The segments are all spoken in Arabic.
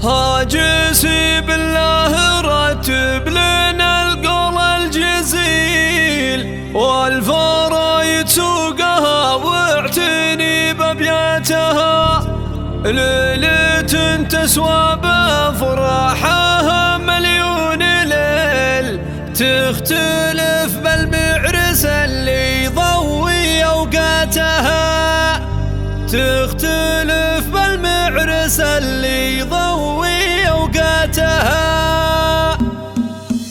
هاجسي بالله رتب لنا القول الجزيل، والفرايد سوقها واعتني بابياتها. ليلة تسوى بافراحها مليون ليل، تختلف بالمعرس اللي يضوي اوقاتها، تختلف بالمعرس اللي يضوي اوقاتها.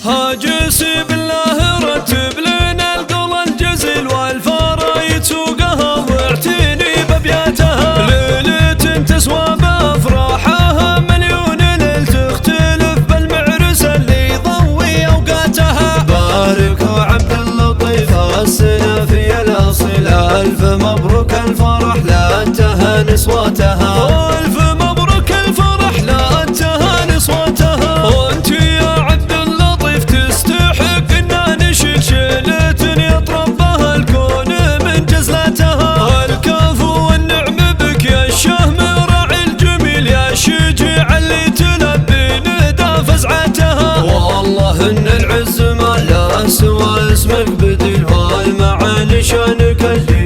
هاجسي بالله رتب لنا القول الجزيل، والفرايد سوقها واعتني بابياتها. ليلة تسوى بافراحها مليون ليل، تختلف بالمعرس اللي يضوي اوقاتها. باركوا عبد اللطيف السنافي الاصيل، الف مبروك الفرح لا انتهى نسوتها. الف مبروك الفرح لا انتهى نسوتها. وانت يا عبد اللطيف تستحق ان نشيل شيلة يطرب بها الكون من جزلتها. الكفو والنعم بك يا الشهم راعي الجميل، يا الشجيع اللي تلبي ندى فزعتها. والله ان العز ما لا سوى اسمك بديل، والمعاني شانك الجيل